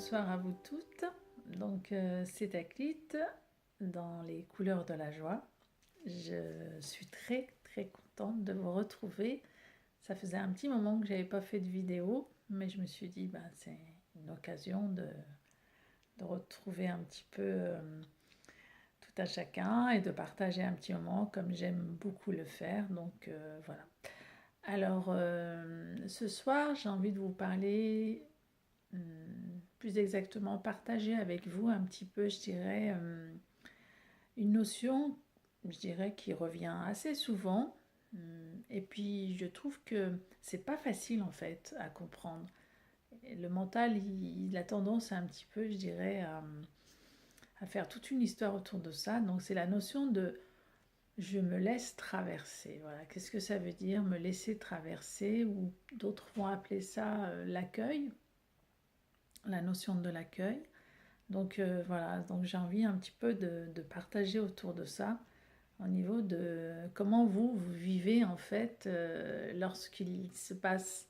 bonsoir à vous toutes. Donc c'est Aclite dans les couleurs de la joie. Je suis très contente de vous retrouver. Ça faisait un petit moment que j'avais pas fait de vidéo, mais je me suis dit c'est une occasion de retrouver un petit peu tout à chacun et de partager un petit moment comme j'aime beaucoup le faire. Donc voilà. Alors ce soir j'ai envie de vous parler plus exactement partager avec vous un petit peu, je dirais, une notion, je dirais, qui revient assez souvent. Et puis, je trouve que c'est pas facile, en fait, à comprendre. Le mental, il a tendance à un petit peu, je dirais, à faire toute une histoire autour de ça. Donc, c'est la notion de je me laisse traverser. Voilà. Qu'est-ce que ça veut dire, me laisser traverser, ou d'autres vont appeler ça l'accueil, la notion de l'accueil. Donc voilà, donc j'ai envie un petit peu de partager autour de ça, au niveau de comment vous vivez en fait lorsqu'il se passe,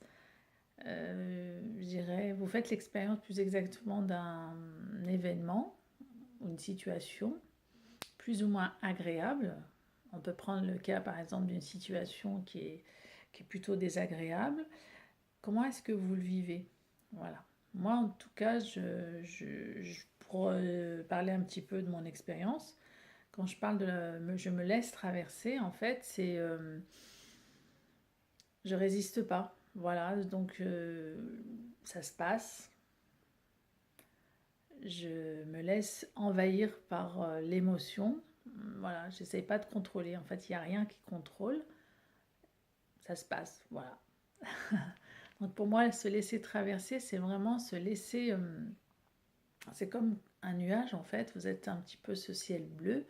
je dirais, vous faites l'expérience plus exactement d'un événement ou une situation plus ou moins agréable. On peut prendre le cas par exemple d'une situation qui est plutôt désagréable. Comment est-ce que vous le vivez? Voilà. Moi, en tout cas, pour parler un petit peu de mon expérience, quand je parle je me laisse traverser, en fait, c'est je résiste pas. Voilà, donc ça se passe. Je me laisse envahir par l'émotion. Voilà, j'essaye pas de contrôler. En fait, il n'y a rien qui contrôle. Ça se passe, voilà. Donc pour moi, se laisser traverser, c'est vraiment se laisser... c'est comme un nuage en fait, vous êtes un petit peu ce ciel bleu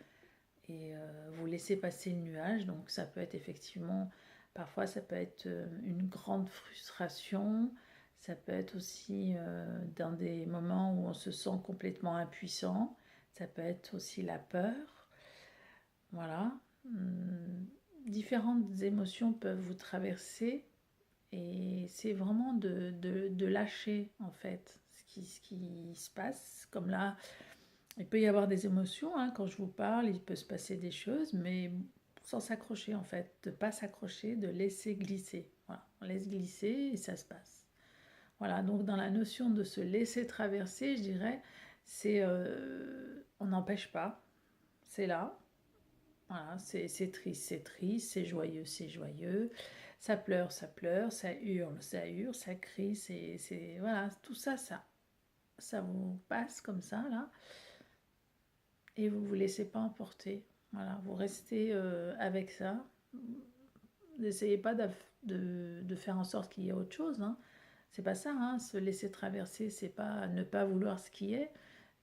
et vous laissez passer le nuage, donc ça peut être effectivement, parfois ça peut être une grande frustration, ça peut être aussi dans des moments où on se sent complètement impuissant, ça peut être aussi la peur, voilà. Différentes émotions peuvent vous traverser et c'est vraiment de lâcher en fait ce qui se passe. Comme là, il peut y avoir des émotions, hein, quand je vous parle, il peut se passer des choses, mais sans s'accrocher en fait, de ne pas s'accrocher, de laisser glisser. Voilà, on laisse glisser et ça se passe. Voilà, donc dans la notion de se laisser traverser, je dirais, c'est on n'empêche pas, c'est là. Voilà, c'est triste, c'est joyeux, ça pleure, ça hurle, ça crie, voilà, tout ça, ça vous passe comme ça, là, et vous vous laissez pas emporter. Voilà, vous restez avec ça. N'essayez pas de faire en sorte qu'il y ait autre chose, hein. C'est pas ça, hein, se laisser traverser, c'est pas ne pas vouloir ce qui est,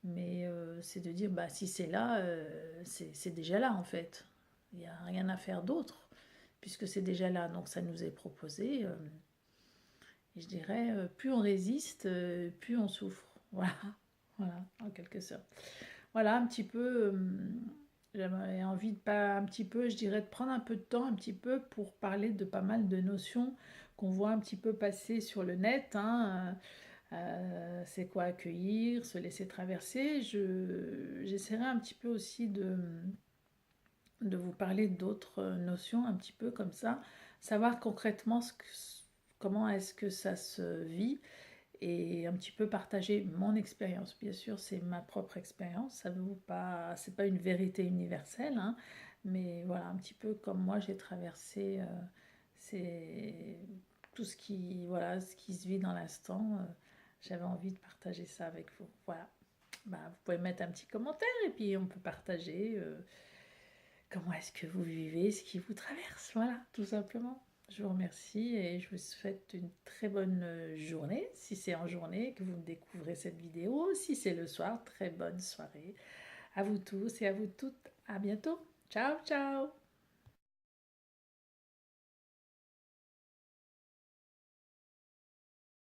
mais c'est de dire, si c'est là, c'est déjà là en fait. Il n'y a rien à faire d'autre, puisque c'est déjà là, donc ça nous est proposé. Et je dirais, plus on résiste, plus on souffre. Voilà, voilà, en quelque sorte. Voilà, un petit peu, j'avais envie de pas, un petit peu, je dirais, de prendre un peu de temps, un petit peu, pour parler de pas mal de notions qu'on voit un petit peu passer sur le net, hein. C'est quoi accueillir, se laisser traverser. J'essaierai un petit peu aussi de vous parler d'autres notions, un petit peu comme ça, savoir concrètement comment est-ce que ça se vit et un petit peu partager mon expérience. Bien sûr, c'est ma propre expérience, ça veut pas, c'est pas une vérité universelle, hein, mais voilà, un petit peu comme moi j'ai traversé, c'est tout ce qui, voilà, ce qui se vit dans l'instant. J'avais envie de partager ça avec vous. Voilà. Vous pouvez mettre un petit commentaire et puis on peut partager comment est-ce que vous vivez ce qui vous traverse. Voilà, tout simplement. Je vous remercie et je vous souhaite une très bonne journée. Si c'est en journée que vous découvrez cette vidéo, si c'est le soir, très bonne soirée à vous tous et à vous toutes. À bientôt. Ciao, ciao.